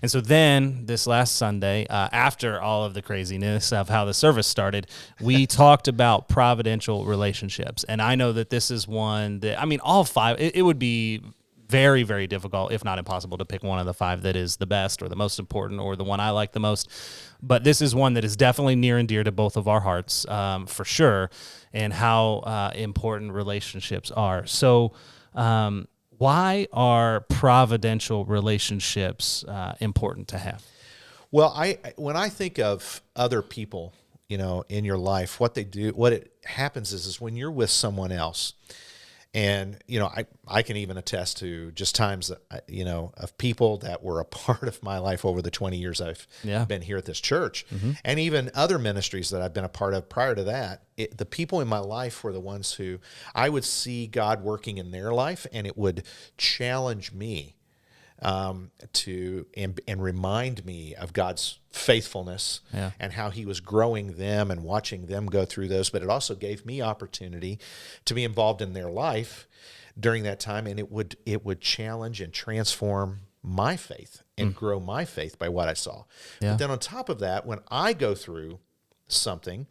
And so then this last Sunday, after all of the craziness of how the service started, we talked about providential relationships. And I know that this is one that, I mean, all five, it would be very, very difficult, if not impossible, to pick one of the five that is the best or the most important or the one I like the most. But this is one that is definitely near and dear to both of our hearts, for sure, and how important relationships are. So why are providential relationships important to have? Well, when I think of other people, in your life, what it happens is when you're with someone else, and, I can even attest to just times that, of people that were a part of my life over the 20 years I've been here at this church, and even other ministries that I've been a part of prior to that. The people in my life were the ones who I would see God working in their life, and it would challenge me and remind me of God's faithfulness and how he was growing them and watching them go through those. But it also gave me opportunity to be involved in their life during that time, and it would challenge and transform my faith and grow my faith by what I saw. But then on top of that, when I go through something,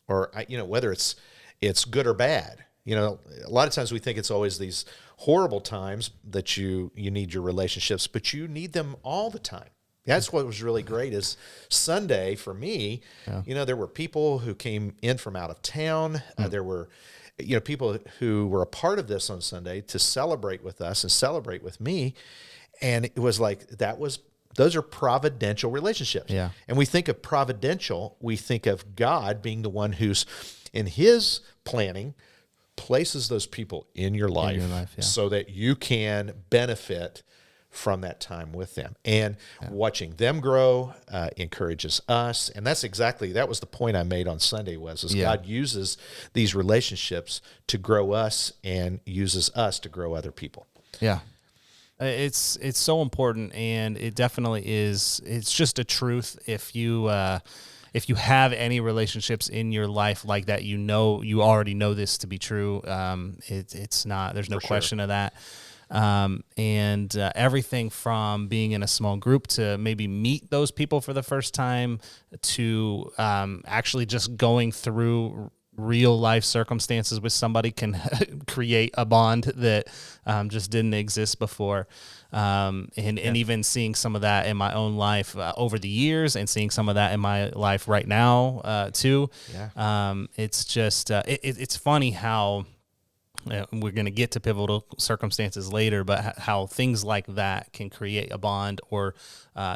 or whether it's good or bad, a lot of times we think it's always these horrible times that you need your relationships, but you need them all the time. That's what was really great is Sunday for me, there were people who came in from out of town. There were, people who were a part of this on Sunday to celebrate with us and celebrate with me. And it was like, those are providential relationships. Yeah. And we think of providential, we think of God being the one who's in his planning places those people in your life, so that you can benefit from that time with them. And watching them grow encourages us. And that was the point I made on Sunday God uses these relationships to grow us and uses us to grow other people. Yeah. It's so important, and it definitely is. It's just a truth. If you have any relationships in your life like that, you already know this to be true. It's not. There's no question of that. And everything from being in a small group to maybe meet those people for the first time to actually just going through real life circumstances with somebody can create a bond that just didn't exist before. And even seeing some of that in my own life over the years, and seeing some of that in my life right now too. It's just it's funny how we're going to get to pivotal circumstances later, but how things like that can create a bond, or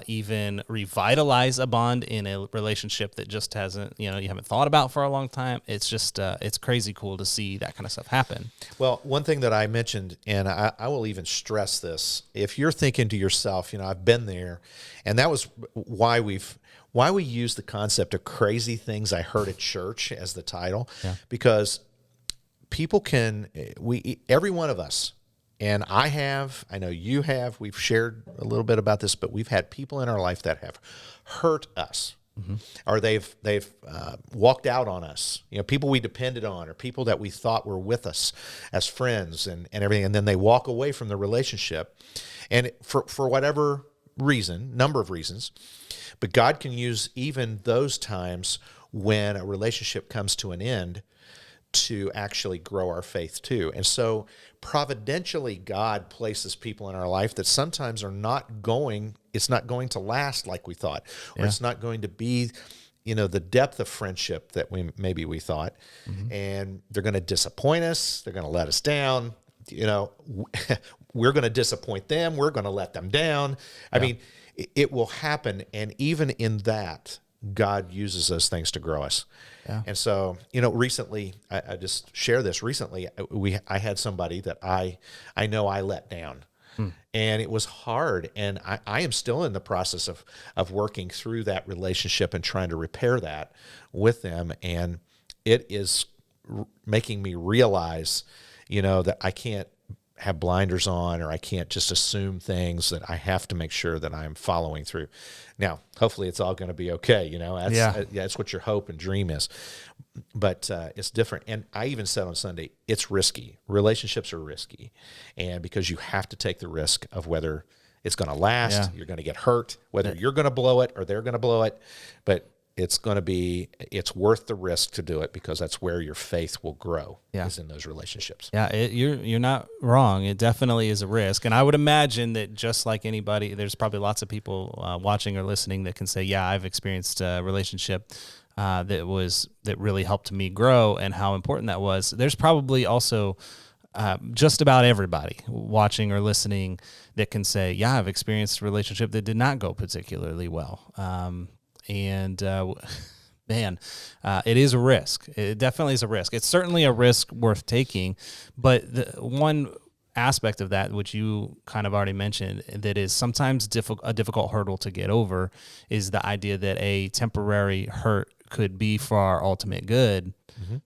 even revitalize a bond in a relationship that just hasn't, you haven't thought about for a long time. It's just, it's crazy cool to see that kind of stuff happen. Well, one thing that I mentioned, and I will even stress this, if you're thinking to yourself, I've been there, and that was why we use the concept of crazy things I heard at church as the title, because people every one of us, and I know you have, we've shared a little bit about this, but we've had people in our life that have hurt us, or they've walked out on us, people we depended on, or people that we thought were with us as friends and everything, and then they walk away from the relationship, and for whatever reason, number of reasons, but God can use even those times when a relationship comes to an end to actually grow our faith too. And so providentially, God places people in our life that sometimes it's not going to last like we thought, or it's not going to be, the depth of friendship that we thought, and they're going to disappoint us. They're going to let us down. We're going to disappoint them. We're going to let them down. I mean, it will happen. And even in that, God uses those things to grow us. Yeah. And so, recently, I just share this. Recently, I had somebody that I know I let down, and it was hard. And I am still in the process of working through that relationship and trying to repair that with them. And it is making me realize, that I can't have blinders on, or I can't just assume things, that I have to make sure that I'm following through. Now, hopefully it's all going to be okay. That's what your hope and dream is, but it's different. And I even said on Sunday, it's risky. Relationships are risky. And because you have to take the risk of whether It's going to last. Yeah. You're going to get hurt, whether you're going to blow it or they're going to blow it. But it's worth the risk to do it, because that's where your faith will grow, is in those relationships. Yeah, you're not wrong. It definitely is a risk. And I would imagine that just like anybody, there's probably lots of people watching or listening that can say, yeah, I've experienced a relationship that really helped me grow, and how important that was. There's probably also just about everybody watching or listening that can say, yeah, I've experienced a relationship that did not go particularly well. Man, it is a risk. It definitely is a risk. It's certainly a risk worth taking, but the one aspect of that, which you kind of already mentioned, that is sometimes a difficult hurdle to get over, is the idea that a temporary hurt could be for our ultimate good. Mm-hmm.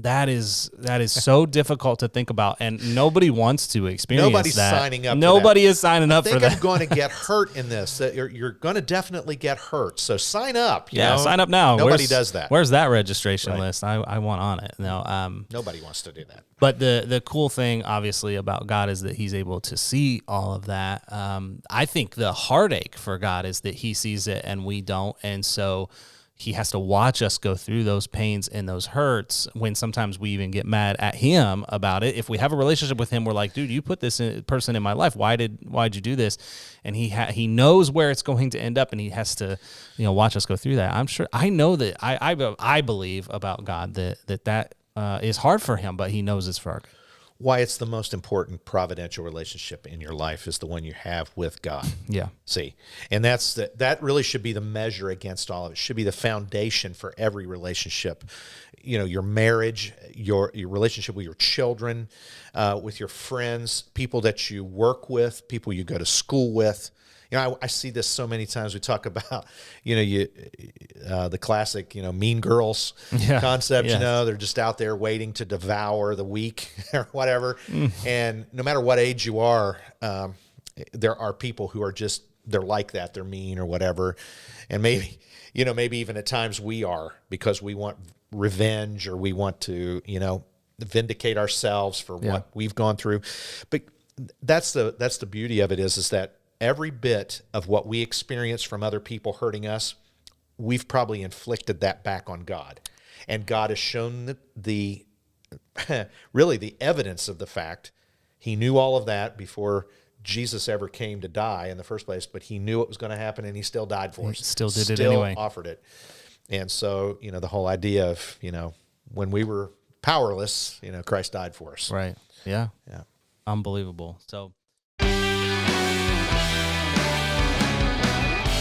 That is so difficult to think about, and nobody wants to experience Nobody's that. signing up. Nobody is signing up for that. I'm going to get hurt in this. You're going to definitely get hurt. So sign up. You know? Sign up now. Nobody does that. Where's that registration list? I want on it. No, nobody wants to do that. But the cool thing, obviously, about God is that He's able to see all of that. I think the heartache for God is that He sees it and we don't, and so He has to watch us go through those pains and those hurts, when sometimes we even get mad at Him about it. If we have a relationship with Him, we're like, dude, you put this person in my life. Why'd you do this? And He knows where it's going to end up, and He has to, watch us go through that. I know that I believe about God that is hard for Him, but He knows it's for our good. Why it's the most important providential relationship in your life is the one you have with God. Yeah. See, and that really should be the measure against all of it. It should be the foundation for every relationship. Your marriage, your relationship with your children, with your friends, people that you work with, people you go to school with. I see this so many times. We talk about, the classic, mean girls concept. Yeah. They're just out there waiting to devour the weak or whatever. And no matter what age you are, there are people who are just, they're like that. They're mean or whatever. And maybe even at times we are, because we want revenge, or we want to, vindicate ourselves for what we've gone through. But that's the beauty of it is that every bit of what we experience from other people hurting us, we've probably inflicted that back on God. And God has shown the really the evidence of the fact. He knew all of that before Jesus ever came to die in the first place, but He knew it was going to happen, and He still died for us. He still did it anyway. Offered it. And so, the whole idea of, when we were powerless, Christ died for us. Right. Yeah. Yeah. Unbelievable. So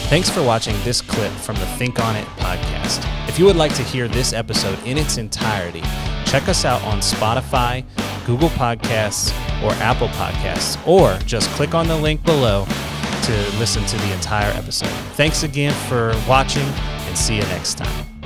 thanks for watching this clip from the Think On It podcast. If you would like to hear this episode in its entirety, check us out on Spotify, Google Podcasts, or Apple Podcasts, or just click on the link below to listen to the entire episode. Thanks again for watching, and see you next time.